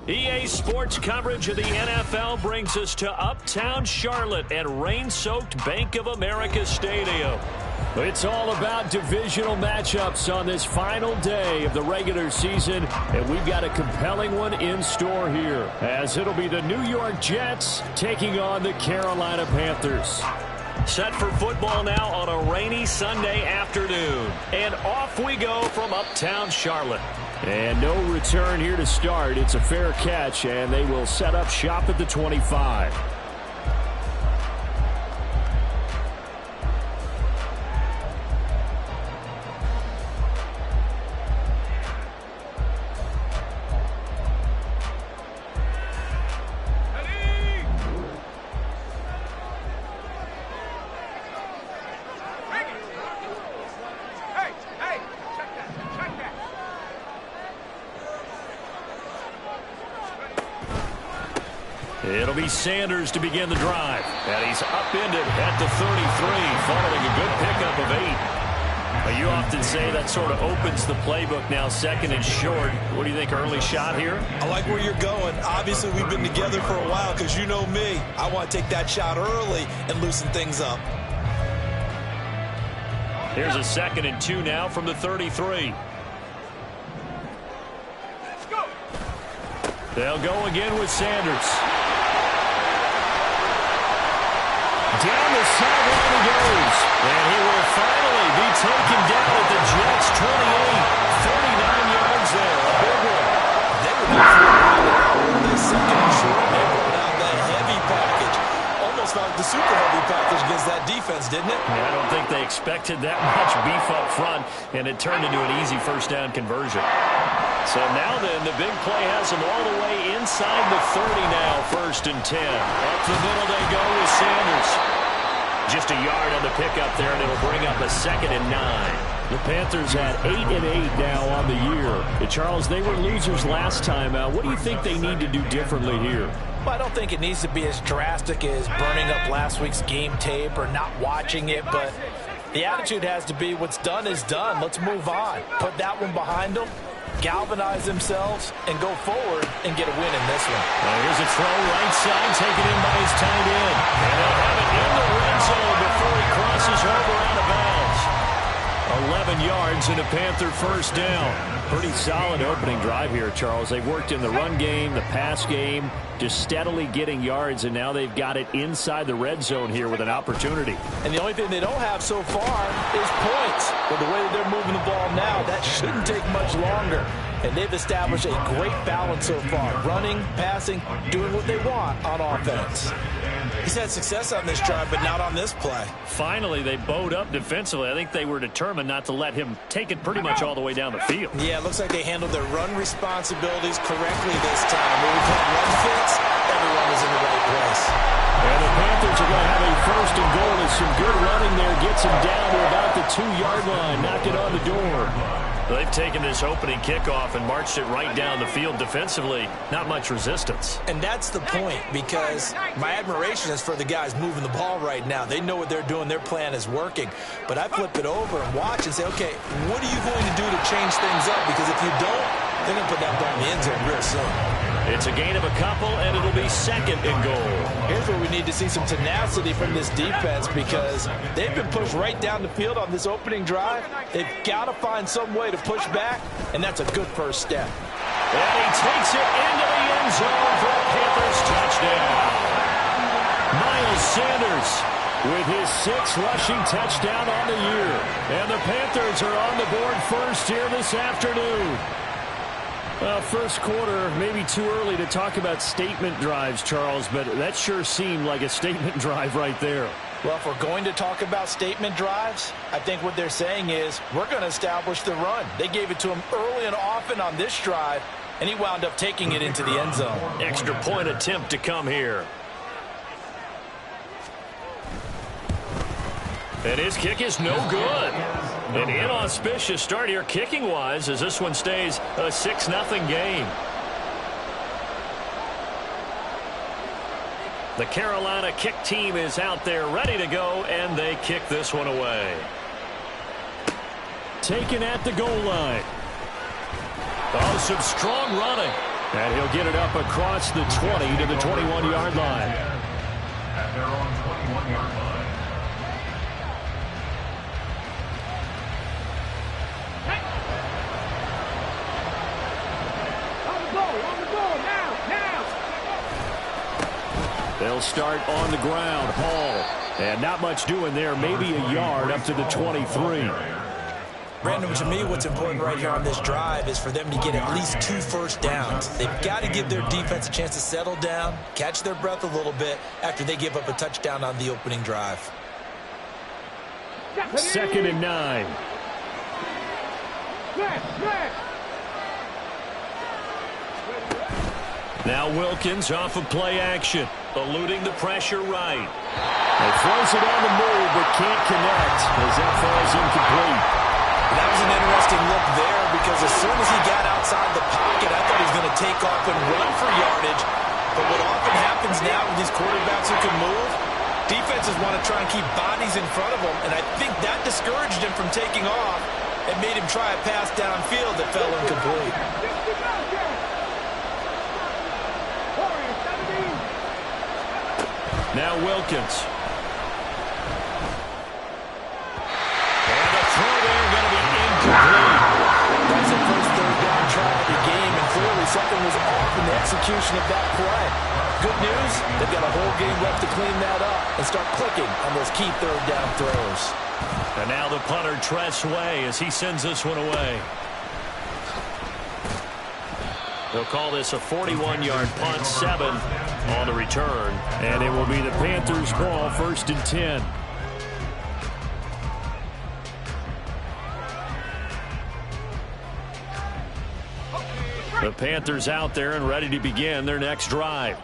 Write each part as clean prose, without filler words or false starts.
EA Sports coverage of the NFL brings us to Uptown Charlotte at rain-soaked Bank of America Stadium. It's all about divisional matchups on this final day of the regular season, and we've got a compelling one in store here, as it'll be the New York Jets taking on the Carolina Panthers. Set for football now on a rainy Sunday afternoon, and off we go from Uptown Charlotte. And no return here to start. It's a fair catch, and they will set up shop at the 25. It'll be Sanders to begin the drive. And he's upended at the 33, following a good pickup of 8. But you often say that sort of opens the playbook now, second and short. What do you think, early shot here? I like where you're going. Obviously, we've been together for a while because you know me. I want to take that shot early and loosen things up. Here's a 2nd and 2 now from the 33. Let's go. They'll go again with Sanders. Down the sideline he goes. And he will finally be taken down at the Jets' 28. 49 yards there. A big one. They were on the 2nd and short. They brought out that heavy package. Almost like the super heavy package against that defense, didn't it? Yeah, I don't think they expected that much beef up front, and it turned into an easy first down conversion. So now then, the big play has them all the way inside the 30 now, 1st and 10. Up the middle they go with Sanders. Just a yard on the pickup there, and it'll bring up a 2nd and 9. The Panthers had 8 and 8 now on the year. And Charles, they were losers last time out. What do you think they need to do differently here? Well, I don't think it needs to be as drastic as burning up last week's game tape or not watching it, but the attitude has to be what's done is done. Let's move on. Put that one behind them, galvanize themselves, and go forward and get a win in this one. Well, here's a throw right side, taken in by his tight end. And they'll have it in the red zone before he crosses over out of bounds. 11 yards and a Panther first down. Pretty solid opening drive here, Charles. They've worked in the run game, the pass game, just steadily getting yards, and now they've got it inside the red zone here with an opportunity. And the only thing they don't have so far is points. But the way that they're moving the ball now, that shouldn't take much longer. And they've established a great balance so far. Running, passing, doing what they want on offense. He's had success on this drive, but not on this play. Finally, they bowed up defensively. I think they were determined not to let him take it pretty much all the way down the field. Yeah, it looks like they handled their run responsibilities correctly this time. When we've had run fits, everyone was in the right place. And the Panthers are going to have a 1st and goal as some good running there gets him down to about the 2-yard line. Knocked it on the door. They've taken this opening kickoff and marched it right down the field defensively. Not much resistance. And that's the point, because my admiration is for the guys moving the ball right now. They know what they're doing. Their plan is working. But I flip it over and watch and say, okay, what are you going to do to change things up? Because if you don't, they're going to put that ball in the end zone real soon. It's a gain of a couple, and it'll be 2nd and goal. Here's where we need to see some tenacity from this defense, because they've been pushed right down the field on this opening drive. They've got to find some way to push back, and that's a good first step. And he takes it into the end zone for a Panthers touchdown. Miles Sanders with his 6th rushing touchdown on the year. And the Panthers are on the board first here this afternoon. First quarter, maybe too early to talk about statement drives, Charles, but that sure seemed like a statement drive right there. Well, if we're going to talk about statement drives, I think what they're saying is we're going to establish the run. They gave it to him early and often on this drive, and he wound up taking it into the end zone. Extra point attempt to come here. And his kick is no good. An inauspicious start here kicking-wise as this one stays a 6-0 game. The Carolina kick team is out there ready to go, and they kick this one away. Taken at the goal line. Oh, some strong running. And he'll get it up across the 20 to the 21-yard line. At their own 21-yard line. They'll start on the ground. Hall. And not much doing there. Maybe a yard up to the 23. Brandon, to me, what's important right here on this drive is for them to get at least 2 first downs. They've got to give their defense a chance to settle down, catch their breath a little bit after they give up a touchdown on the opening drive. 2nd and 9. Now Wilkins off of play action, eluding the pressure right. He throws it on the move, but can't connect as that falls incomplete. That was an interesting look there because as soon as he got outside the pocket, I thought he was going to take off and run for yardage. But what often happens now with these quarterbacks who can move, defenses want to try and keep bodies in front of them, and I think that discouraged him from taking off and made him try a pass downfield that fell incomplete. Now Wilkins. And the throw there going to be incomplete. That's the first third down try of the game, and clearly something was off in the execution of that play. Good news, they've got a whole game left to clean that up and start clicking on those key third down throws. And now the punter, Tress Way, as he sends this one away. They'll call this a 41-yard punt, 7 on the return. And it will be the Panthers' ball, 1st and 10. The Panthers out there and ready to begin their next drive.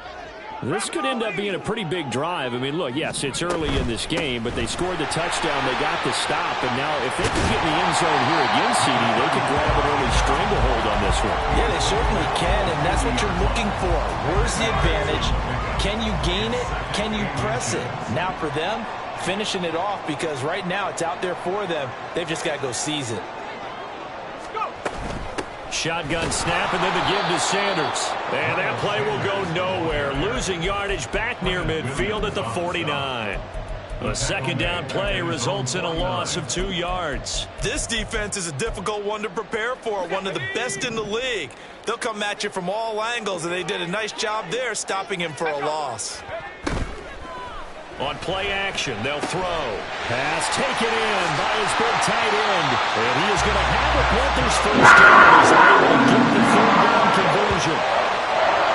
This could end up being a pretty big drive. I mean, look, yes, it's early in this game, but they scored the touchdown. They got the stop, and now if they can get in the end zone here again, CD, they can grab an early stranglehold on this one. Yeah, they certainly can, and that's what you're looking for. Where's the advantage? Can you gain it? Can you press it? Now for them, finishing it off, because right now it's out there for them. They've just got to go seize it. Shotgun snap, and then the give to Sanders. And that play will go nowhere. Losing yardage back near midfield at the 49. A 2nd down play results in a loss of 2 yards. This defense is a difficult one to prepare for, one of the best in the league. They'll come at you from all angles, and they did a nice job there stopping him for a loss. On play action, they'll throw. Pass taken in by his big tight end. And he is going to have a Panthers first down as they're able to get the 3rd down conversion.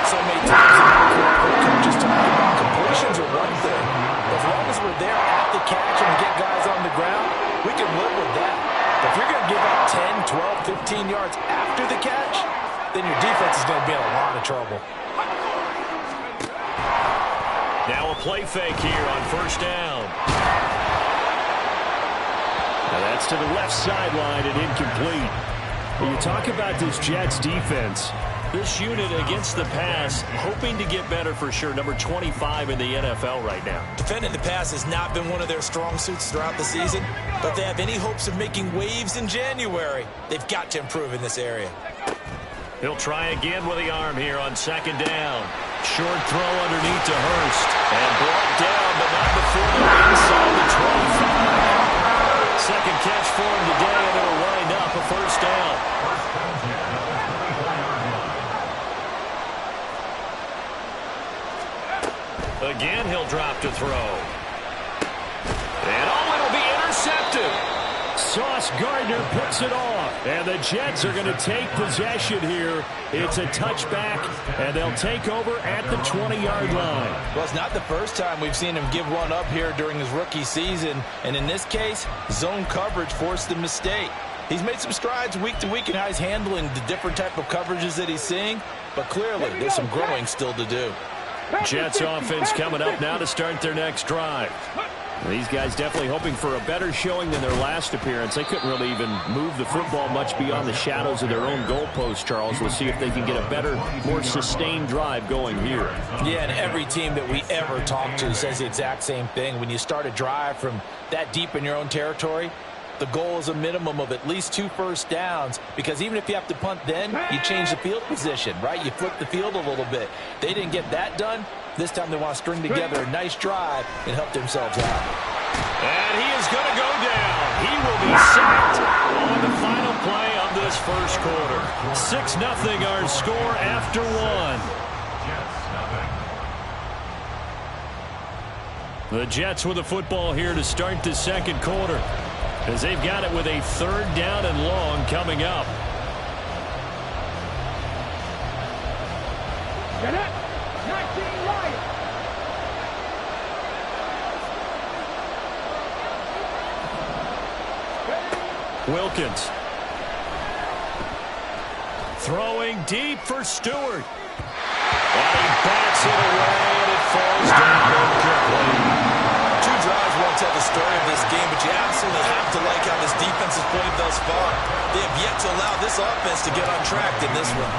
So many times in my career, coaches talking about completions are one thing. As long as we're there at the catch and get guys on the ground, we can live with that. But if you're going to give up 10, 12, 15 yards after the catch, then your defense is going to be in a lot of trouble. Now a play fake here on 1st down. Now that's to the left sideline and incomplete. When you talk about this Jets defense, this unit against the pass, hoping to get better for sure. Number 25 in the NFL right now. Defending the pass has not been one of their strong suits throughout the season, but if they have any hopes of making waves in January, they've got to improve in this area. He'll try again with the arm here on 2nd down. Short throw underneath to Hurst. And brought down, but not before they're inside the 25. 2nd catch for him today, and it'll wind up a 1st down. Again, he'll drop to throw. And oh, it'll be intercepted. Sauce Gardner picks it off, and the Jets are going to take possession here. It's a touchback, and they'll take over at the 20-yard line. Well, it's not the first time we've seen him give one up here during his rookie season, and in this case, zone coverage forced the mistake. He's made some strides week to week in how he's handling the different type of coverages that he's seeing, but clearly there's some growing still to do. Jets offense coming up now to start their next drive. These guys definitely hoping for a better showing than their last appearance. They couldn't really even move the football much beyond the shadows of their own goalpost, Charles. We'll see if they can get a better, more sustained drive going here. Yeah, and every team that we ever talk to says the exact same thing. When you start a drive from that deep in your own territory, the goal is a minimum of at least 2 first downs, because even if you have to punt then, you change the field position, right? You flip the field a little bit. They didn't get that done. This time they want to string together a nice drive and help themselves out. And he is going to go down. He will be sacked on the final play of this first quarter. 6-0 our score after 1. The Jets with the football here to start the second quarter, as they've got it with a 3rd down and long coming up. Get it. 19 right. Wilkins. Throwing deep for Stewart. And he bats it away, and it falls down quickly. 2 drives won't tell the story of this game, but you absolutely have to like how this defense has played thus far. They have yet to allow this offense to get on track in this one.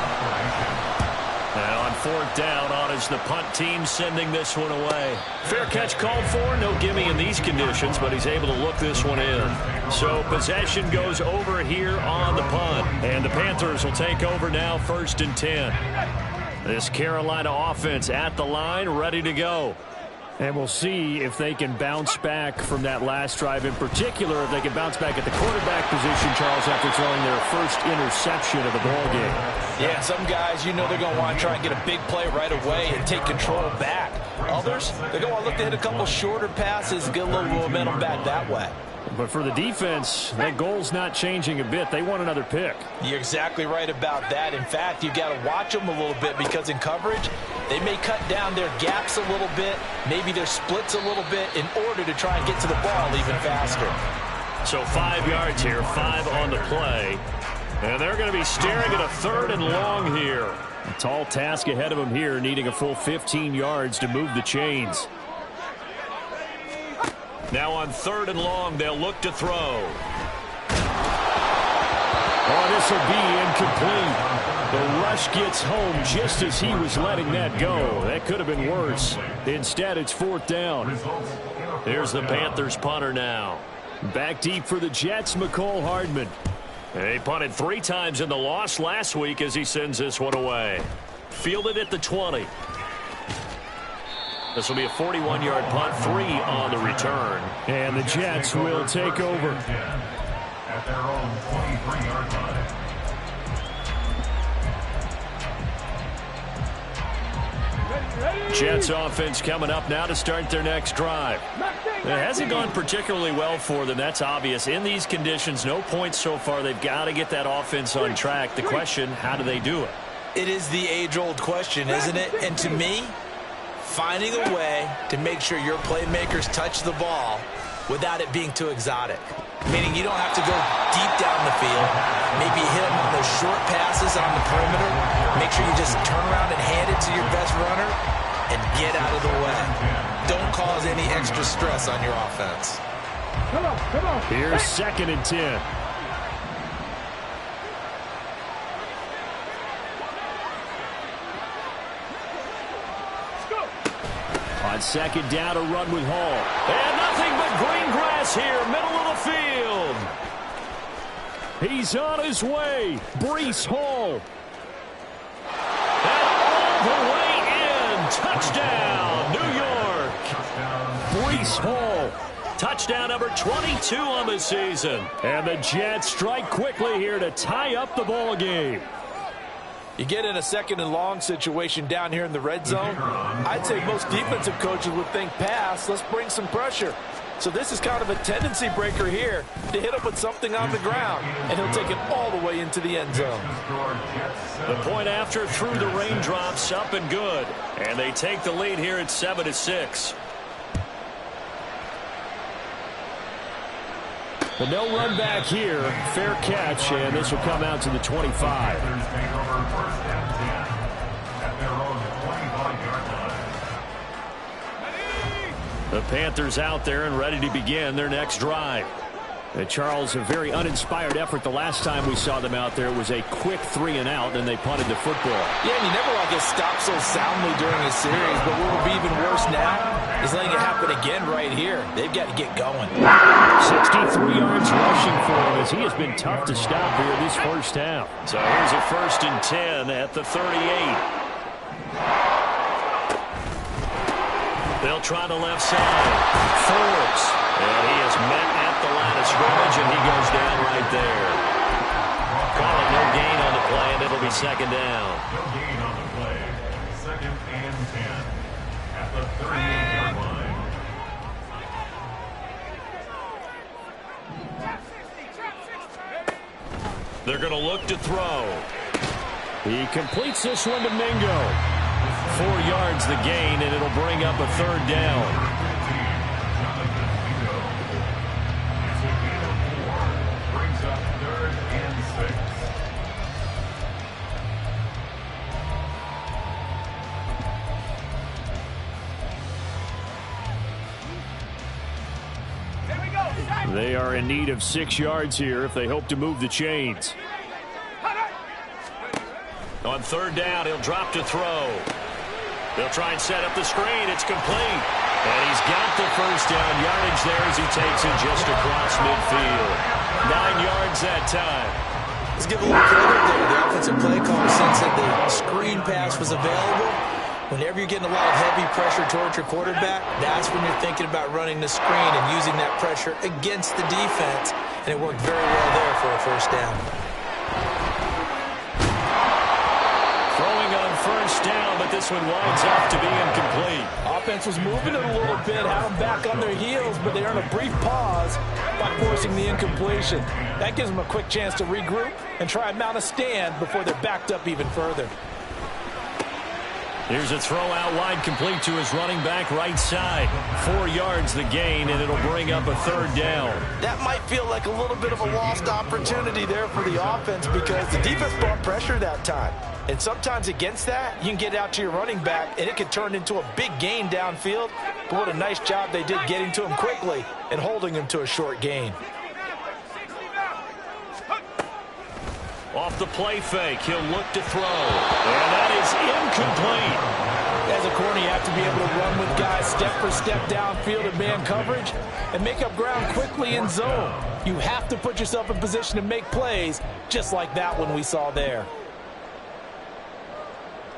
Now on 4th down, on is the punt team sending this one away. Fair catch called for, no gimme in these conditions, but he's able to look this one in. So possession goes over here on the punt, and the Panthers will take over now 1st and 10. This Carolina offense at the line, ready to go. And we'll see if they can bounce back from that last drive, in particular if they can bounce back at the quarterback position, Charles, after throwing their first interception of the ballgame. Yeah, some guys, you know they're going to want to try and get a big play right away and take control back. Others, they're going to look to hit a couple shorter passes and get a little momentum back that way. But for the defense, that goal's not changing a bit. They want another pick. You're exactly right about that. In fact, you've got to watch them a little bit, because in coverage, they may cut down their gaps a little bit, maybe their splits a little bit, in order to try and get to the ball even faster. So 5 yards here, 5 on the play. And they're going to be staring at a 3rd and long here. A tall task ahead of them here, needing a full 15 yards to move the chains. Now on 3rd and long, they'll look to throw. Oh, this will be incomplete. The rush gets home just as he was letting that go. That could have been worse. Instead, it's 4th down. Here's the Panthers punter now. Back deep for the Jets, McCole Hardman. They punted 3 times in the loss last week as he sends this one away. Fielded at the 20. This will be a 41-yard punt, 3 on the return. And the Jets will take over. At their own 23-yard line. Jets offense coming up now to start their next drive. It hasn't gone particularly well for them. That's obvious. In these conditions, no points so far. They've got to get that offense on track. The question, how do they do it? It is the age-old question, isn't it? And to me, finding a way to make sure your playmakers touch the ball without it being too exotic. Meaning you don't have to go deep down the field. Maybe hit them on those short passes on the perimeter. Make sure you just turn around and hand it to your best runner and get out of the way. Don't cause any extra stress on your offense. Come on. Here's 2nd and 10. On 2nd down, a run with Hall. And nothing but green grass here, middle of the field. He's on his way. Breece Hall. And all the way in. Touchdown, New York. Breece Hall. Touchdown number 22 on the season. And the Jets strike quickly here to tie up the ball game. You get in a 2nd and long situation down here in the red zone, I'd say most defensive coaches would think pass, let's bring some pressure. So this is kind of a tendency breaker here to hit him with something on the ground, and he'll take it all the way into the end zone. The point after through the raindrops, up and good. And they take the lead here at 7-6. But no run back here. Fair catch, and this will come out to the 25. The Panthers out there and ready to begin their next drive. Charles, a very uninspired effort the last time we saw them out there. It was a quick 3-and-out, and they punted the football. Yeah, and you never want to get stopped so soundly during a series, but what will be even worse now is letting it happen again right here. They've got to get going. 63 yards rushing for him as he has been tough to stop here this first half. So here's a 1st and 10 at the 38. They'll try the left side. Forbes. And he is met at the line of scrimmage, and he goes down right there. Call it no gain on the play, and it'll be 2nd down. No gain on the play. 2nd and 10 at the 38-yard line. They're going to look to throw. He completes this one to Mingo. 4 yards the gain, and it'll bring up a 3rd down. They are in need of 6 yards here if they hope to move the chains. On 3rd down, he'll drop to throw. They'll try and set up the screen. It's complete. And he's got the 1st down yardage there as he takes it just across midfield. 9 yards that time. Let's give a little credit there. The offensive play caller sensed that the screen pass was available. Whenever you're getting a lot of heavy pressure towards your quarterback, that's when you're thinking about running the screen and using that pressure against the defense. And it worked very well there for a 1st down. Throwing on 1st down, but this one winds up to be incomplete. Offense was moving it a little bit, had them back on their heels, but they earned a brief pause by forcing the incompletion. That gives them a quick chance to regroup and try and mount a stand before they're backed up even further. Here's a throw out wide, complete to his running back right side. 4 yards the gain, and it'll bring up a 3rd down. That might feel like a little bit of a lost opportunity there for the offense because the defense brought pressure that time. And sometimes against that, you can get out to your running back, and it can turn into a big gain downfield. But what a nice job they did getting to him quickly and holding him to a short gain. Off the play fake, he'll look to throw. And that is incomplete. As a corner, you have to be able to run with guys step for step downfield in man coverage and make up ground quickly in zone. You have to put yourself in position to make plays just like that one we saw there.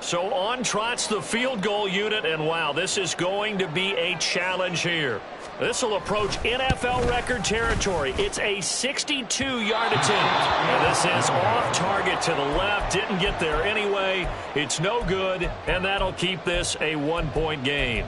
So on trots the field goal unit, and wow, this is going to be a challenge here. This will approach NFL record territory. It's a 62-yard attempt. And this is off target to the left. Didn't get there anyway. It's no good, and that'll keep this a 1-point game.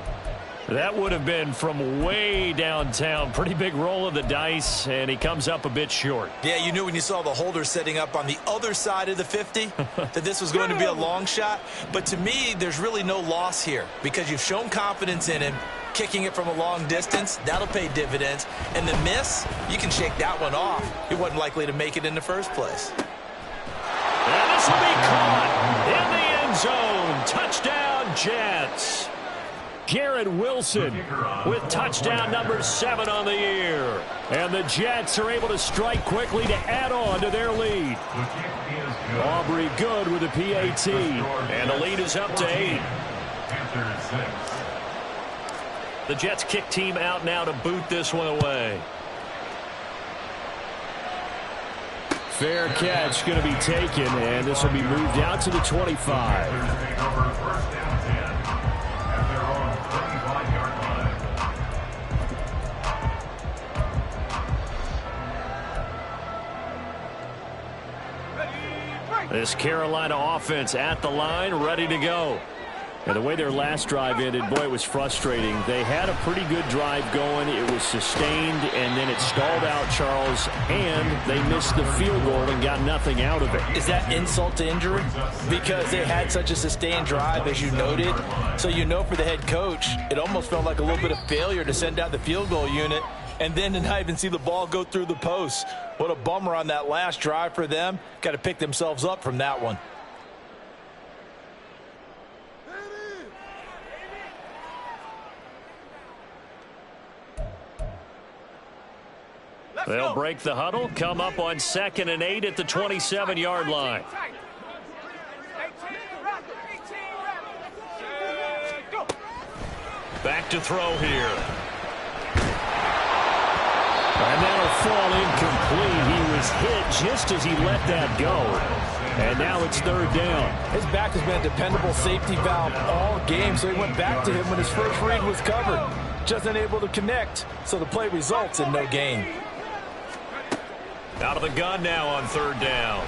That would have been from way downtown. Pretty big roll of the dice, and he comes up a bit short. Yeah, you knew when you saw the holder setting up on the other side of the 50 that this was going to be a long shot. But to me, there's really no loss here because you've shown confidence in him. Kicking it from a long distance, that'll pay dividends. And the miss, you can shake that one off. He wasn't likely to make it in the first place. And this will be caught in the end zone. Touchdown, Jets. Garrett Wilson with touchdown number 7 on the year. And the Jets are able to strike quickly to add on to their lead. Aubrey Good with a PAT. And the lead is up to 8. The Jets kick team out now to boot this one away. Fair catch going to be taken, and this will be moved out to the 25. This Carolina offense at the line, ready to go. And the way their last drive ended, boy, it was frustrating. They had a pretty good drive going. It was sustained, and then it stalled out, Charles, and they missed the field goal and got nothing out of it. Is that insult to injury? Because they had such a sustained drive, as you noted. So you know for the head coach, it almost felt like a little bit of failure to send out the field goal unit and then to not even see the ball go through the post. What a bummer on that last drive for them. Got to pick themselves up from that one. They'll break the huddle, come up on 2nd and 8 at the 27-yard line. Back to throw here. And that'll fall incomplete. He was hit just as he let that go. And now it's 3rd down. His back has been a dependable safety valve all game, so he went back to him when his first read was covered. Just unable to connect, so the play results in no gain. Out of the gun now on 3rd down.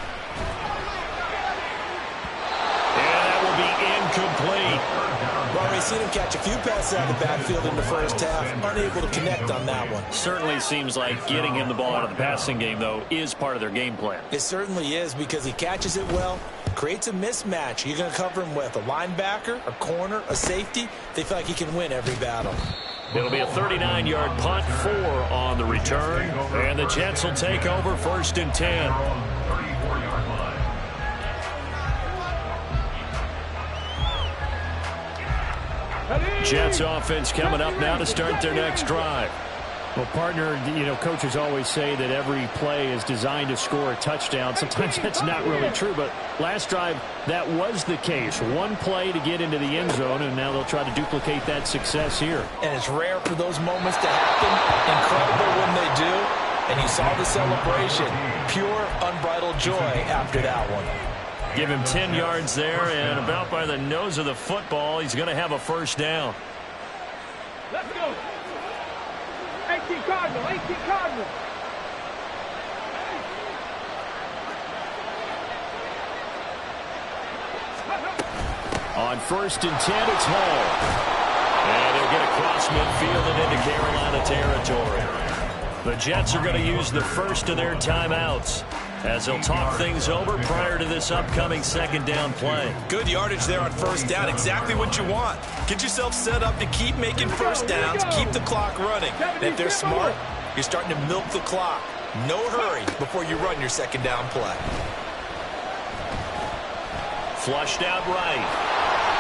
And that will be incomplete. Well, we've seen him catch a few passes out of the backfield in the first half. Unable to connect on that one. Certainly seems like getting him the ball out of the passing game, though, is part of their game plan. It certainly is because he catches it well, creates a mismatch. You're going to cover him with a linebacker, a corner, a safety. They feel like he can win every battle. It'll be a 39-yard punt, 4 on the return. And the Jets will take over 1st and 10. Jets offense coming up now to start their next drive. Well, partner, coaches always say that every play is designed to score a touchdown. Sometimes that's not really true, but last drive, that was the case. One play to get into the end zone, and now they'll try to duplicate that success here. And it's rare for those moments to happen. Incredible when they do. And you saw the celebration. Pure, unbridled joy after that one. Give him 10 yards there, and about by the nose of the football, he's going to have a 1st down. Let's go. 18 Cardinal, 18 Cardinal. On 1st and 10, it's Hall. And he'll get across midfield and into Carolina territory. The Jets are going to use the first of their timeouts as they'll talk things over prior to this upcoming 2nd down play. Good yardage there on 1st down. Exactly what you want. Get yourself set up to keep making 1st downs, keep the clock running. And if they're smart, you're starting to milk the clock. No hurry before you run your 2nd down play. Flushed out right.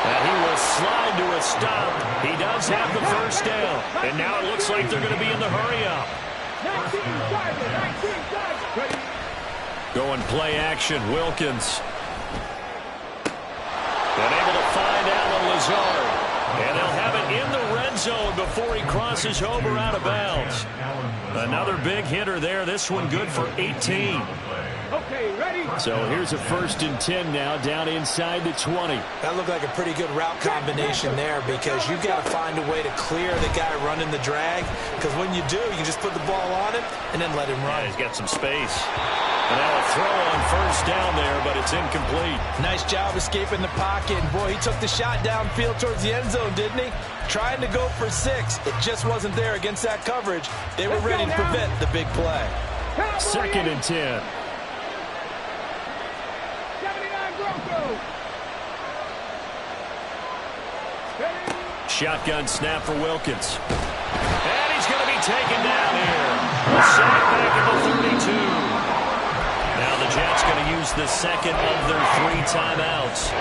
And he will slide to a stop. He does have the 1st down. And now it looks like they're going to be in the hurry-up. 19 Ready. Going play action, Wilkins. And able to find Alan Lazard. And they'll have it in the red zone before he crosses over out of bounds. Another big hitter there. This one good for 18. Okay, ready. So here's a 1st and 10 now, down inside the 20. That looked like a pretty good route combination there because you've got to find a way to clear the guy running the drag. Because when you do, you just put the ball on him and then let him run. Yeah, he's got some space. And now a throw on 1st down there, but it's incomplete. Nice job escaping the pocket. And boy, he took the shot downfield towards the end zone, didn't he? Trying to go for 6. It just wasn't there against that coverage. They were ready to prevent the big play. 2nd and 10. 79 Broncos. Shotgun snap for Wilkins. And he's going to be taken down here. Sack back at the 32. Now the Jets going to use the 2nd of their 3 timeouts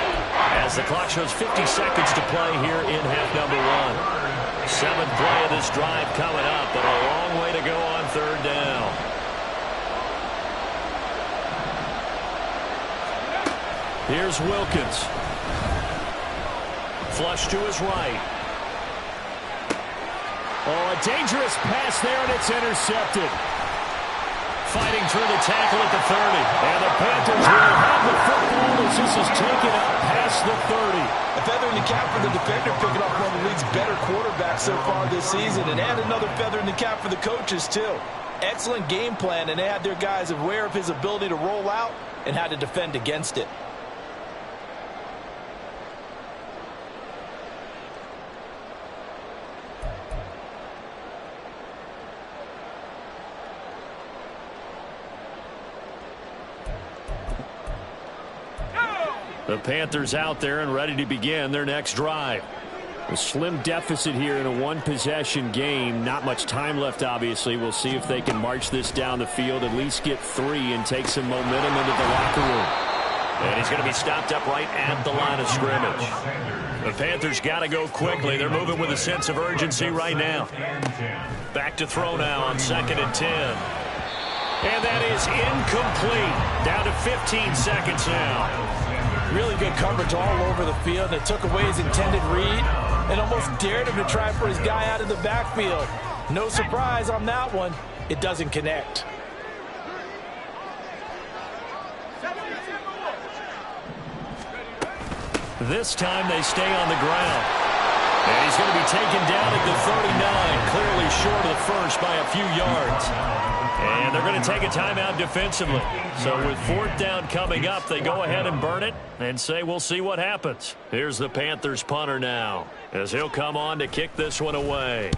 as the clock shows 50 seconds to play here in half number 1. 7th play of this drive coming up, but a long way to go on 3rd down. Here's Wilkins. Flush to his right. Oh, a dangerous pass there, and it's intercepted. Fighting through the tackle at the 30. And the Panthers will have the football as this is taken out past the 30. A feather in the cap for the defender, picking up one of the league's better quarterbacks so far this season. And another feather in the cap for the coaches, too. Excellent game plan, and they had their guys aware of his ability to roll out and how to defend against it. The Panthers out there and ready to begin their next drive. A slim deficit here in a one-possession game. Not much time left, obviously. We'll see if they can march this down the field, at least get 3 and take some momentum into the locker room. And he's going to be stopped up right at the line of scrimmage. The Panthers got to go quickly. They're moving with a sense of urgency right now. Back to throw now on 2nd and 10. And that is incomplete. Down to 15 seconds now. Really good coverage all over the field. It took away his intended read and almost dared him to try for his guy out of the backfield. No surprise on that one. It doesn't connect. This time they stay on the ground. And he's going to be taken down at the 39, clearly short of the first by a few yards. And they're going to take a timeout defensively. So with fourth down coming up, they go ahead and burn it and say we'll see what happens. Here's the Panthers punter now as he'll come on to kick this one away.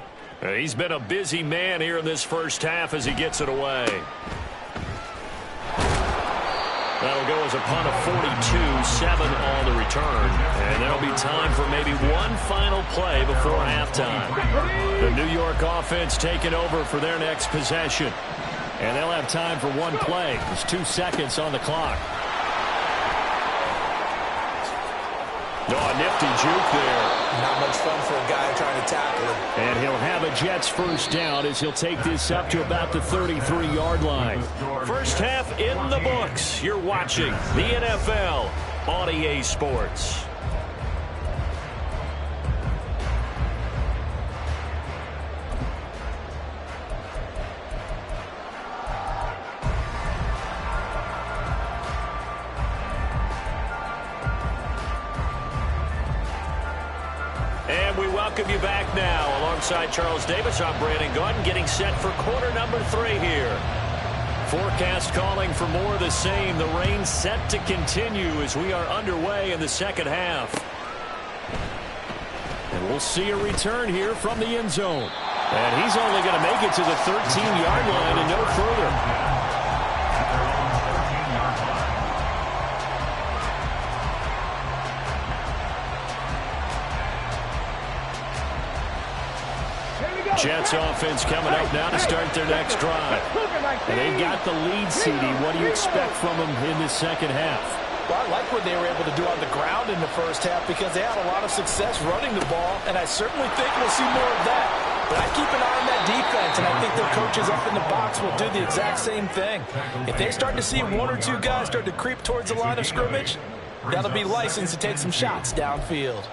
He's been a busy man here in this first half as he gets it away. That'll go as a punt of 42, 7 on the return. And there'll be time for maybe one final play before halftime. The New York offense taking over for their next possession. And they'll have time for one play. There's 2 seconds on the clock. Oh, nifty juke there. Not much fun for a guy trying to tackle him. And he'll have a Jets first down as he'll take this up to about the 33-yard line. First half in the books. You're watching the NFL on EA Sports. And we welcome you back now. Alongside Charles Davis, I'm Brandon Gaudin, getting set for quarter number 3 here. Forecast calling for more of the same. The rain set to continue as we are underway in the second half. And we'll see a return here from the end zone. And he's only going to make it to the 13-yard line and no further. Jets offense coming up now to start their next drive. And they've got the lead, CD. What do you expect from them in this second half? Well, I like what they were able to do on the ground in the first half because they had a lot of success running the ball, and I certainly think we'll see more of that. But I keep an eye on that defense, and I think their coaches up in the box will do the exact same thing. If they start to see 1 or 2 guys start to creep towards the line of scrimmage, that'll be licensed to take some shots downfield.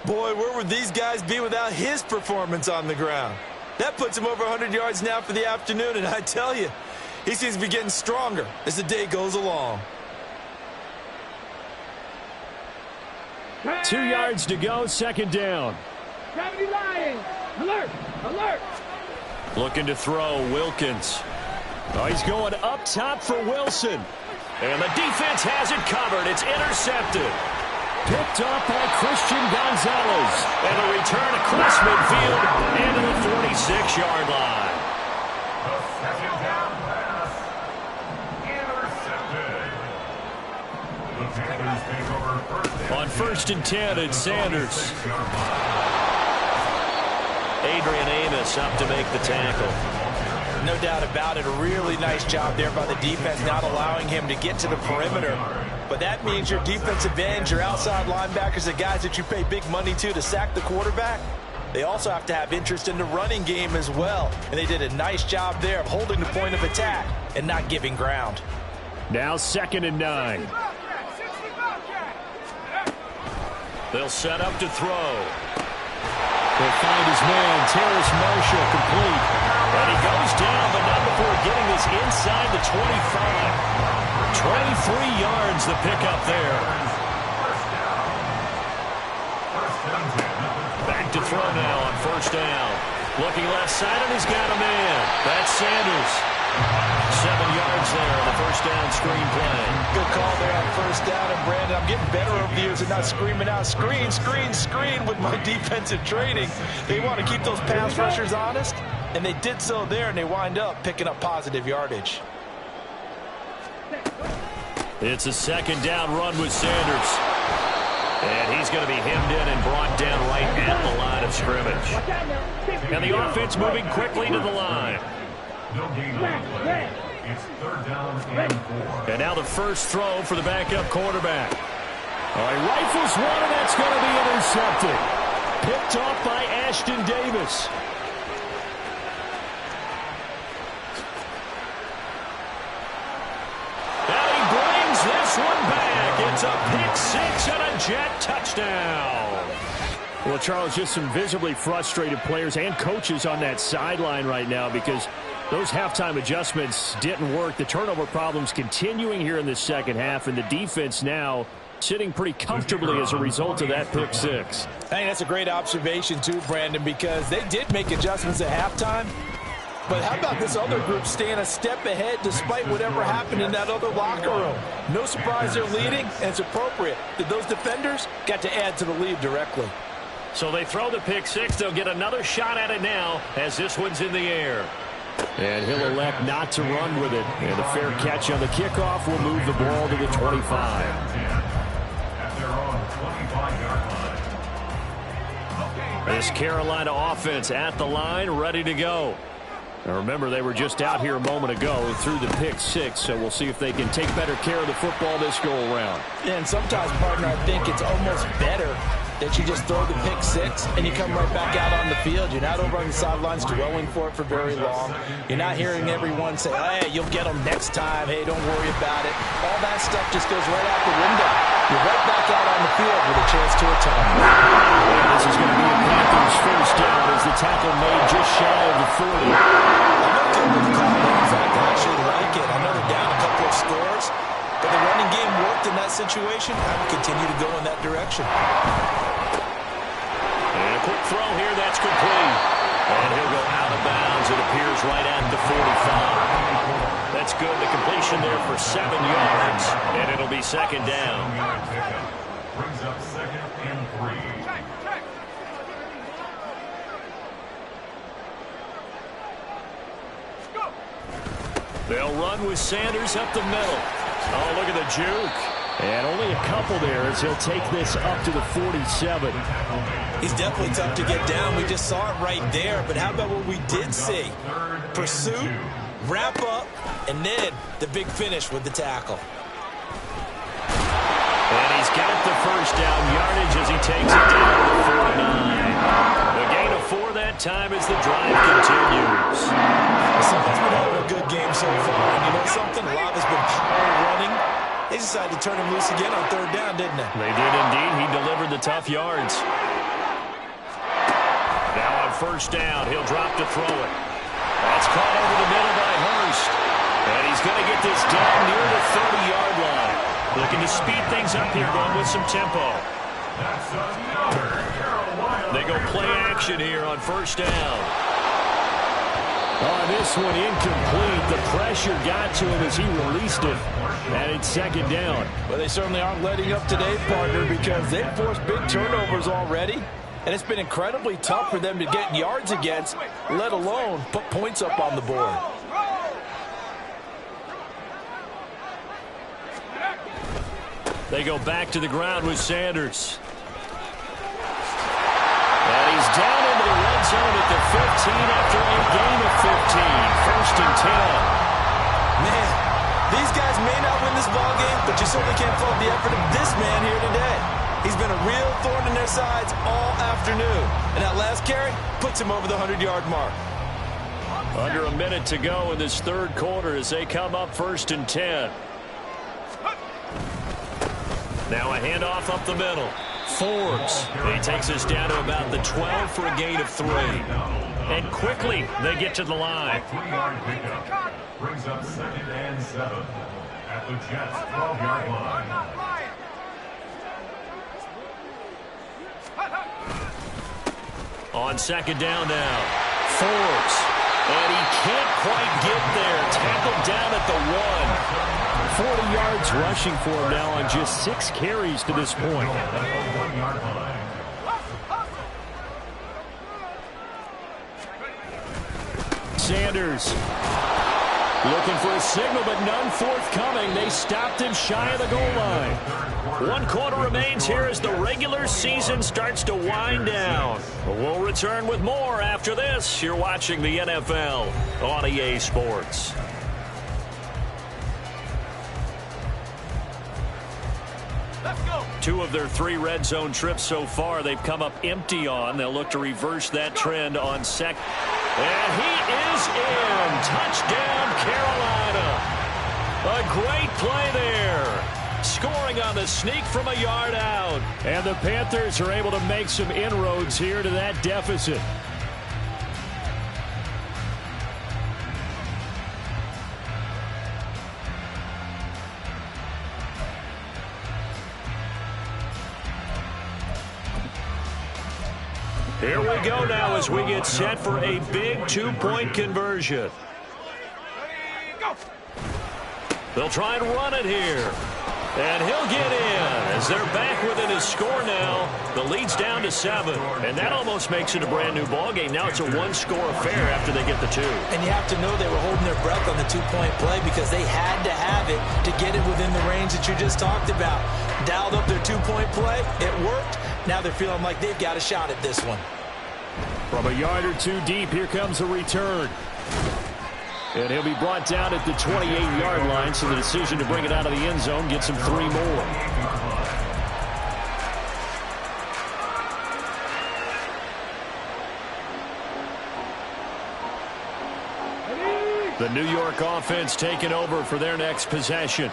Boy, where would these guys be without his performance on the ground? That puts him over 100 yards now for the afternoon, and I tell you, he seems to be getting stronger as the day goes along. 2 yards to go, second down. Gravity Lions, alert, alert. Looking to throw, Wilkins. Oh, he's going up top for Wilson. And the defense has it covered. It's intercepted. Picked up by Christian Gonzalez. And a return across midfield and to the 46-yard line. The second down pass. Intercepted. The Panthers take over first down. On 1st and 10, it's Sanders. Adrian Amos up to make the tackle. No doubt about it. A really nice job there by the defense, not allowing him to get to the perimeter. But that means your defensive ends, your outside linebackers, the guys that you pay big money to sack the quarterback, they also have to have interest in the running game as well. And they did a nice job there of holding the point of attack and not giving ground. Now 2nd and 9. They'll set up to throw. He'll find his man, Terrace Marshall, complete. And he goes down, but not before getting this inside the 25. 23 yards the pickup there. Back to throw now on 1st down. Looking left side, and he's got a man. That's Sanders. 7 yards there on the 1st down screen play. Good call there on 1st down. And Brandon, I'm getting better over the years at not screaming out, screen, screen, screen with my defensive training. They want to keep those pass rushers honest, and they did so there, and they wind up picking up positive yardage. It's a 2nd down run with Sanders. And he's going to be hemmed in and brought down right at the line of scrimmage. And the offense moving quickly to the line. No gain on the play. It's 3rd down and 4. And now the first throw for the backup quarterback. He rifles one, and that's going to be intercepted. Picked off by Ashton Davis. one back. It's a pick six and a Jet touchdown. Well, Charles, just some visibly frustrated players and coaches on that sideline right now because those halftime adjustments didn't work. The turnover problems continuing here in the second half, and the defense now sitting pretty comfortably as a result of that pick six. I think that's a great observation too, Brandon, because they did make adjustments at halftime. But how about this other group staying a step ahead despite whatever happened in that other locker room? No surprise they're leading, and it's appropriate that those defenders got to add to the lead directly. So they throw the pick six. They'll get another shot at it now as this one's in the air. And he'll elect not to run with it. And the fair catch on the kickoff will move the ball to the 25. At their own 25-yard line. This Carolina offense at the line, ready to go. Now remember, they were just out here a moment ago through the pick six, so we'll see if they can take better care of the football this go-around. And sometimes, partner, I think it's almost better that you just throw the pick six and you come right back out on the field. You're not over on the sidelines dwelling for it for very long. You're not hearing everyone say, hey, you'll get them next time. Hey, don't worry about it. All that stuff just goes right out the window. You're right back out on the field with a chance to atone. Yeah, this is going to be a Panthers first down as the tackle made just shy of the 40. I'm okay with the call. In fact, I actually like it. I know they're down a couple of scores, but the running game worked in that situation. I would continue to go in that direction. And a quick throw here, that's complete. And he'll go out of bounds. It appears right at the 45. That's good. The completion there for 7 yards, and it'll be second down. Brings up second and 3. They'll run with Sanders up the middle. Oh, look at the juke. And only a couple there as he'll take this up to the 47. He's definitely tough to get down. We just saw it right there. But how about what we did see? Pursuit, wrap up, and then the big finish with the tackle. And he's got the first down yardage as he takes it down to the 49. The gain of 4 that time as the drive continues. Something's been having a good game so far. And you know something? A lot has been power running. They decided to turn him loose again on third down, didn't they? They did indeed. He delivered the tough yards. Now on first down, he'll drop to throw it. That's caught over the middle by Hurst. And he's going to get this down near the 30-yard line. Looking to speed things up here, going with some tempo. That's another Carolina. They go play action here on first down. Oh, this one incomplete. The pressure got to him as he released it. And it's second down. Well, they certainly aren't letting up today, partner, because they've forced big turnovers already. And it's been incredibly tough for them to get yards against, let alone put points up on the board. They go back to the ground with Sanders. And he's down into the red zone at the 15 after a gain of 15. First and 10. Man, these guys may not win this ball game, but you certainly can't fault the effort of this man here today. He's been a real thorn in their sides all afternoon. And that last carry puts him over the 100-yard mark. Under a minute to go in this third quarter as they come up first and 10. Now a handoff up the middle. Forbes. He takes us down to about the 12 for a gain of 3. And quickly they get to the line. 3-yard pickup. Brings up second and 7 at the Jets' 12-yard line. On second down now. Forbes. And he can't quite get there. Tackled down at the 1. 40 yards rushing for him now on just 6 carries to this point. Sanders looking for a signal, but none forthcoming. They stopped him shy of the goal line. 1 quarter remains here as the regular season starts to wind down. We'll return with more after this. You're watching the NFL on EA Sports. Let's go. 2 of their 3 red zone trips so far they've come up empty on. They'll look to reverse that trend on second. And he is in. Touchdown, Carolina. A great play there. scoring on the sneak from a yard out. And the Panthers are able to make some inroads here to that deficit. Here we go now as we get set for a big two-point conversion. They'll try and run it here. And he'll get in as they're back within his score now. The lead's down to 7. And that almost makes it a brand-new ballgame. Now it's a one-score affair after they get the 2. And you have to know they were holding their breath on the two-point play because they had to have it to get it within the range that you just talked about. Dialed up their two-point play. It worked. Now they're feeling like they've got a shot at this one. From a yard or two deep, here comes a return. And he'll be brought down at the 28-yard line, so the decision to bring it out of the end zone gets him 3 more. The New York offense taking over for their next possession.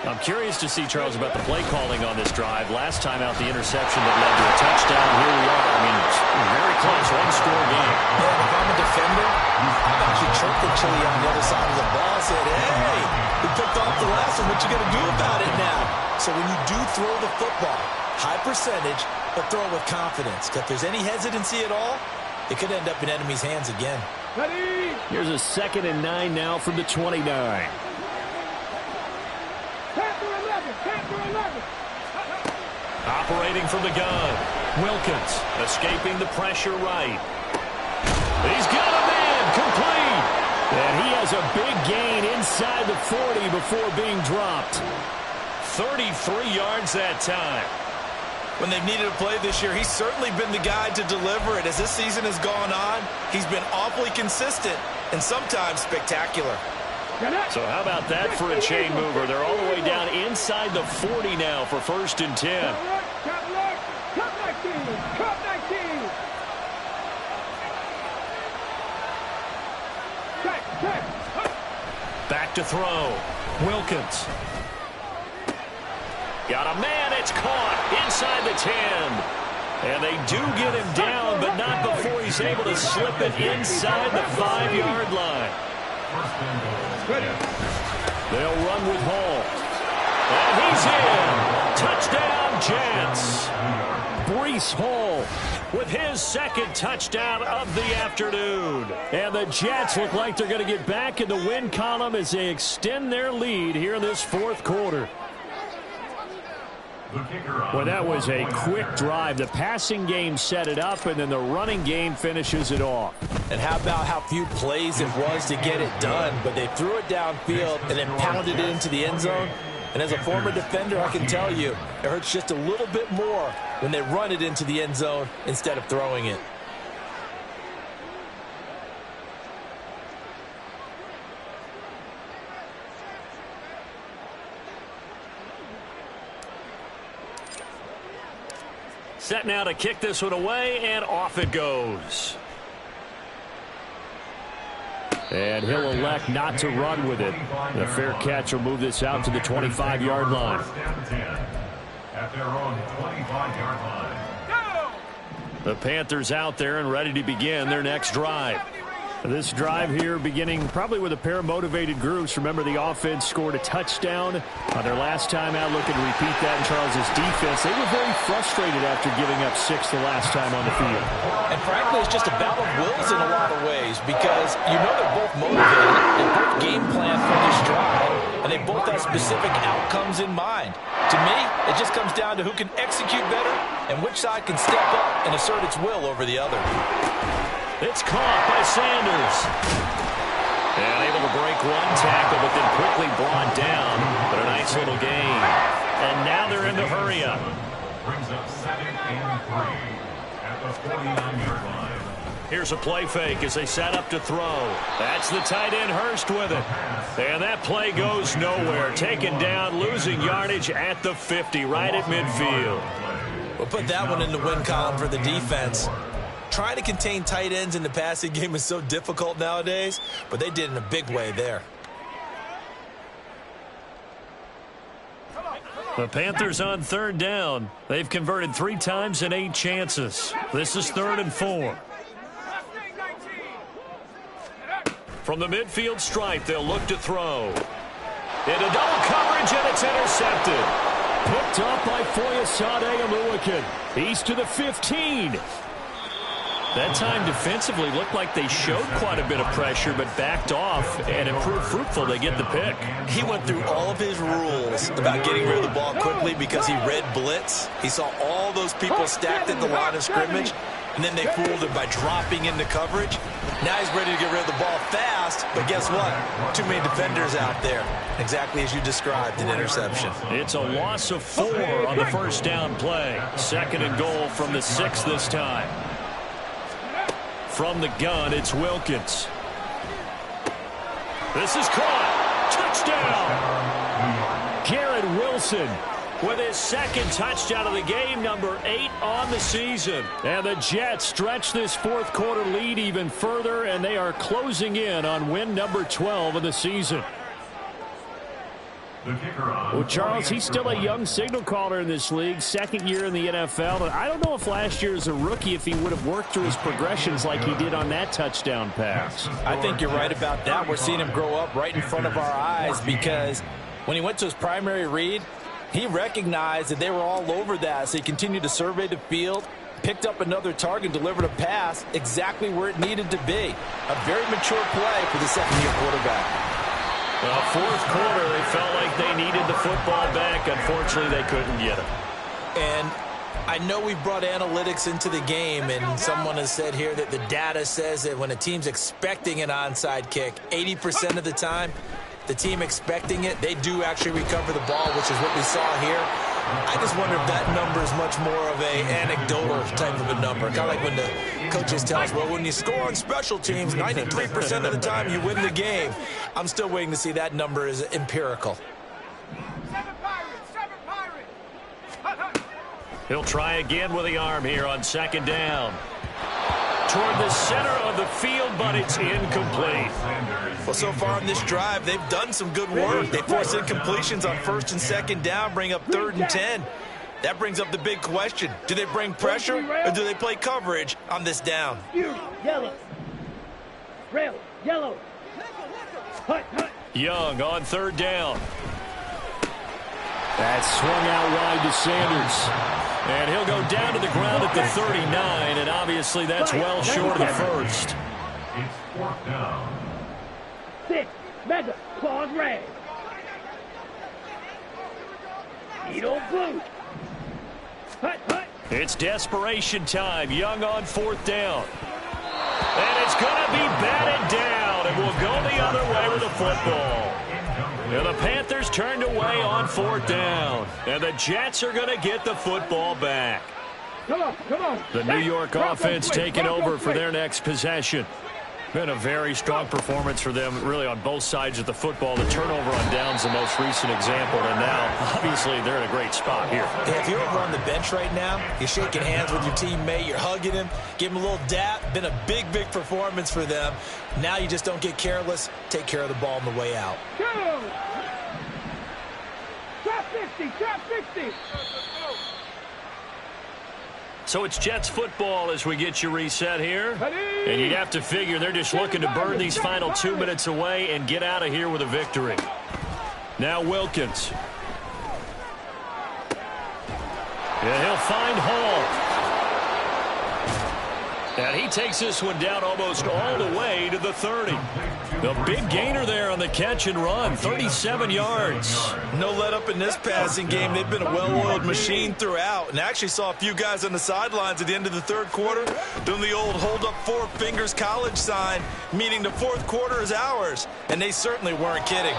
I'm curious to see, Charles, about the play calling on this drive. Last time out, the interception that led to a touchdown. Here we are. I mean, it's very close, one-score game. Yeah, if I'm a defender, I've actually chirped the Chili on the other side of the ball, said, hey, we picked off the last one. What you going to do about it now? So when you do throw the football, high percentage, but throw it with confidence. If there's any hesitancy at all, it could end up in enemy's hands again. Here's a 2nd and 9 now from the 29. Operating from the gun. Wilkins escaping the pressure right. He's got a man complete. And he has a big gain inside the 40 before being dropped. 33 yards that time. When they've needed a play this year, he's certainly been the guy to deliver it. As this season has gone on, he's been awfully consistent and sometimes spectacular. So how about that for a chain mover? They're all the way down inside the 40 now for 1st and 10. Back to throw. Wilkins. Got a man. It's caught inside the 10. And they do get him down, but not before he's able to slip it inside the 5-yard line. They'll run with Hall. And he's in. Touchdown, Jets. Breece Hall with his 2nd touchdown of the afternoon. And the Jets look like they're going to get back in the win column as they extend their lead here in this 4th quarter. Well, that was a quick drive. The passing game set it up, and then the running game finishes it off. And how about how few plays it was to get it done, but they threw it downfield and then pounded it into the end zone. And as a former defender, I can tell you, it hurts just a little bit more when they run it into the end zone instead of throwing it. Set now to kick this one away, and off it goes. And he'll elect not to run with it. The fair catch will move this out to the 25-yard line. At their own 25-yard line. The Panthers out there and ready to begin their next drive. This drive here beginning probably with a pair of motivated groups. Remember, the offense scored a touchdown on their last time out. Looking to repeat that in Charles's defense. They were very frustrated after giving up 6 the last time on the field. And frankly, it's just a battle of wills in a lot of ways because you know they're both motivated. They both game plan for this drive, and they both have specific outcomes in mind. To me, it just comes down to who can execute better and which side can step up and assert its will over the other. It's caught by Sanders. And able to break one tackle, but then quickly brought down. But a nice little gain. And now they're in the hurry-up. Brings up 2nd and 3 at the 49-yard line. Here's a play fake as they set up to throw. That's the tight end Hurst with it. And that play goes nowhere. Taken down, losing yardage at the 50, right at midfield. We'll put that one in the win column for the defense. Trying to contain tight ends in the passing game is so difficult nowadays, but they did in a big way there. The Panthers on third down. They've converted 3 times in 8 chances. This is 3rd and 4. From the midfield stripe, they'll look to throw. Into double coverage, and it's intercepted. Picked up by Foyesade Oluokun. He's to the 15. That time defensively looked like they showed quite a bit of pressure, but backed off, and it proved fruitful. They get the pick. He went through all of his rules about getting rid of the ball quickly because he read blitz. He saw all those people stacked at the line of scrimmage, and then they fooled him by dropping into coverage. Now he's ready to get rid of the ball fast, but guess what? Too many defenders out there. Exactly as you described, an interception. It's a loss of 4 on the first down play. 2nd and goal from the 6 this time. From the gun, it's Wilkins. This is caught. Touchdown! Garrett Wilson with his 2nd touchdown of the game, number 8 on the season. And the Jets stretch this 4th quarter lead even further, and they are closing in on win number 12 of the season. Well, Charles, he's still a young signal caller in this league, 2nd year in the NFL. But I don't know if last year as a rookie, if he would have worked through his progressions like he did on that touchdown pass. I think you're right about that. We're seeing him grow up right in front of our eyes because when he went to his primary read, he recognized that they were all over that. So he continued to survey the field, picked up another target, delivered a pass exactly where it needed to be. A very mature play for the 2nd-year quarterback. Well, 4th quarter, they felt like they needed the football back. Unfortunately, they couldn't get it. And I know we brought analytics into the game, and someone has said here that the data says that when a team's expecting an onside kick, 80% of the time, the team expecting it, they do actually recover the ball, which is what we saw here. I just wonder if that number is much more of a anecdotal type of a number. Kind of like when the coaches tell us, well, when you score on special teams, 93% of the time you win the game. I'm still waiting to see that number is empirical. He'll try again with the arm here on 2nd down. Toward the center of the field, but it's incomplete. Well, so far on this drive, they've done some good work. They force incompletions on 1st and 2nd down, bring up 3rd and 10. That brings up the big question. Do they bring pressure or do they play coverage on this down? Yellow. Rail. Yellow. Hut. Young on 3rd down. That swung out wide to Sanders. And he'll go down to the ground at the 39, and obviously that's well short of the 1st. It's 4th down. 6. Mega. Claws red. Needle blue. Hut. It's desperation time. Young on 4th down. And it's going to be batted down, and we'll go the other way with the football. And the Panthers turned away on 4th down. And the Jets are going to get the football back. Come on. The New York offense taking over for their next possession. Been a very strong performance for them, really, on both sides of the football. The turnover on downs the most recent example, and now, obviously, they're in a great spot here. Yeah, if you're over on the bench right now, you're shaking hands with your teammate, you're hugging him, give him a little dap. Been a big performance for them. Now you just don't get careless. Take care of the ball on the way out. Go! Drop 50! So it's Jets football as we get you reset here. And you'd have to figure they're just looking to burn these final 2 minutes away and get out of here with a victory. Now Wilkins. And he'll find Hall. And he takes this one down almost all the way to the 30. The big gainer there on the catch and run, 37 yards. No let up in this passing game. They've been a well-oiled machine throughout. And actually saw a few guys on the sidelines at the end of the 3rd quarter doing the old hold up 4 fingers college sign, meaning the 4th quarter is ours. And they certainly weren't kidding.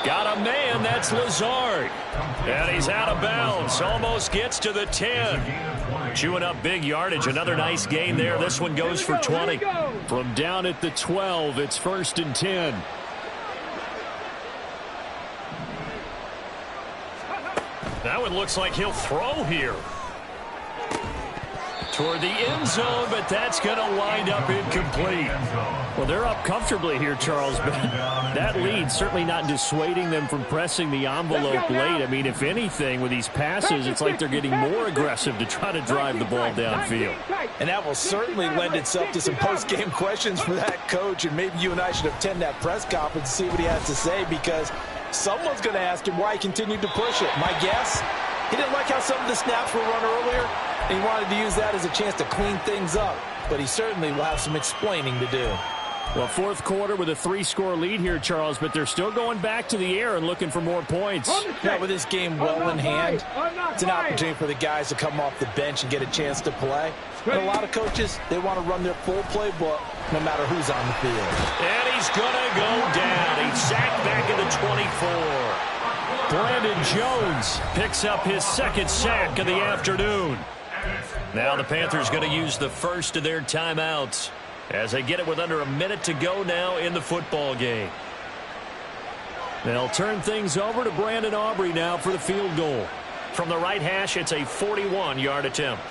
Got a man, that's Lazard. And he's out of bounds, almost gets to the 10. Chewing up big yardage, another nice gain there. This one goes for 20. From down at the 12, it's 1st and 10. That one looks like he'll throw here. Toward the end zone, but that's going to wind up incomplete. Well, they're up comfortably here, Charles, but that lead certainly not dissuading them from pressing the envelope late. I mean, if anything, with these passes, it's like they're getting more aggressive to try to drive the ball downfield. And that will certainly lend itself to some post-game questions for that coach, and maybe you and I should attend that press conference and see what he has to say, because someone's going to ask him why he continued to push it. My guess, he didn't like how some of the snaps were run earlier, and he wanted to use that as a chance to clean things up. But he certainly will have some explaining to do. Well, fourth quarter with a 3-score lead here, Charles, but they're still going back to the air and looking for more points. Now, with this game well in hand, it's an opportunity for the guys to come off the bench and get a chance to play. And a lot of coaches, they want to run their full playbook no matter who's on the field. And he's going to go down. He's sacked back at the 24. Brandon Jones picks up his second sack of the afternoon. Now the Panthers going to use the first of their timeouts as they get it with under a minute to go now in the football game. They'll turn things over to Brandon Aubrey now for the field goal. From the right hash, it's a 41-yard attempt.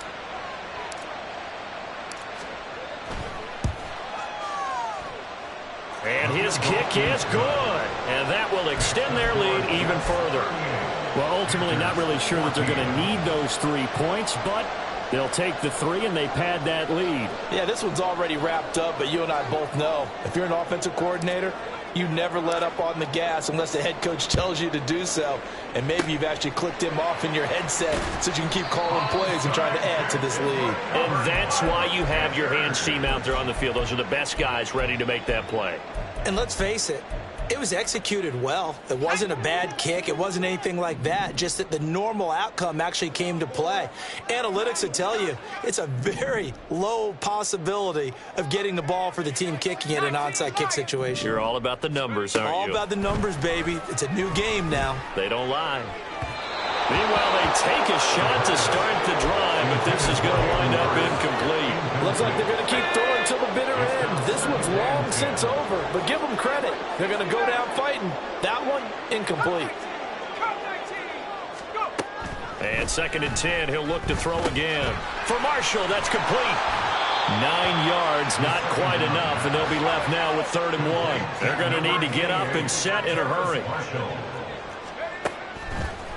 And his kick is good. And that will extend their lead even further. Well, ultimately not really sure that they're going to need those 3 points, but they'll take the 3 and they pad that lead. Yeah, this one's already wrapped up, but you and I both know if you're an offensive coordinator, you never let up on the gas unless the head coach tells you to do so. And maybe you've actually clicked him off in your headset so you can keep calling plays and trying to add to this lead. And that's why you have your hands team out there on the field. Those are the best guys ready to make that play. And let's face it, it was executed well. It wasn't a bad kick. It wasn't anything like that. Just that the normal outcome actually came to play. Analytics will tell you it's a very low possibility of getting the ball for the team kicking it in an onside kick situation. You're all about the numbers, aren't you? All about the numbers, baby. It's a new game now. They don't lie. Meanwhile, they take a shot to start the drive, but this is going to wind up incomplete. Looks like they're going to keep throwing till the bitter end. This one's long since over, but give them credit. They're going to go down fighting. That one, incomplete. And 2nd and 10, he'll look to throw again. For Marshall, that's complete. 9 yards, not quite enough, and they'll be left now with 3rd and 1. They're going to need to get up and set in a hurry.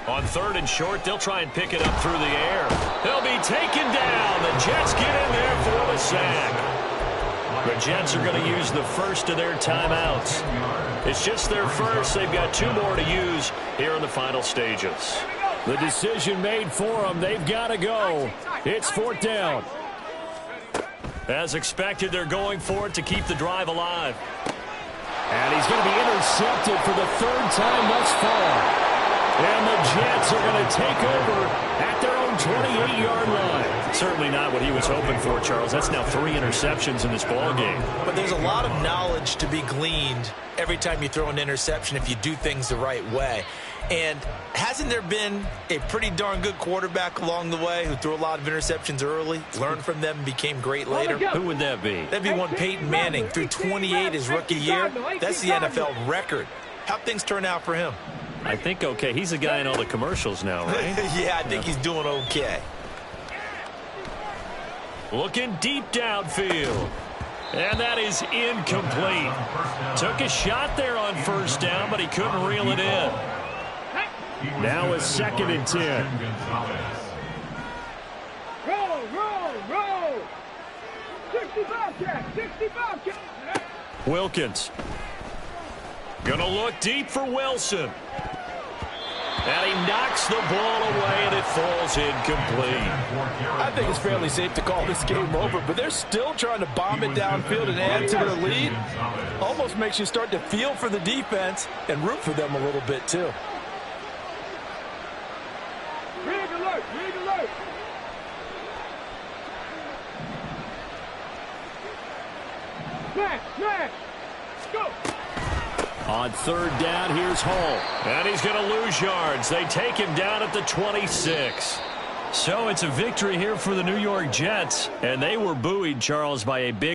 On 3rd and short, they'll try and pick it up through the air. They'll be taken down. The Jets get in there for the sack. The Jets are going to use the first of their timeouts. It's just their first. They've got 2 more to use here in the final stages. The decision made for them. They've got to go. It's 4th down. As expected, they're going for it to keep the drive alive. And he's going to be intercepted for the 3rd time thus far. And the Jets are going to take over at their own 28-yard line. Certainly not what he was hoping for, Charles. That's now 3 interceptions in this ball game. But there's a lot of knowledge to be gleaned every time you throw an interception if you do things the right way. And hasn't there been a pretty darn good quarterback along the way who threw a lot of interceptions early, learned from them, and became great later? Who would that be? That'd be one Peyton Manning. Threw 28 his rookie year. That's the NFL record. How'd things turn out for him? I think okay. He's the guy in all the commercials now, right? Yeah, I think he's doing okay. Looking deep downfield. And that is incomplete. Took a shot there on 1st down, but he couldn't reel it in. Now it's 2nd and 10. Roll. 65 check. 65 check. Wilkins. Gonna look deep for Wilson. And he knocks the ball away, and it falls incomplete. I think it's fairly safe to call this game over, but they're still trying to bomb it downfield and add to their lead. Almost makes you start to feel for the defense and root for them a little bit, too. Rig alert. Smash. Go. On 3rd down, here's Hall. And he's going to lose yards. They take him down at the 26. So it's a victory here for the New York Jets. And they were buoyed, Charles, by a big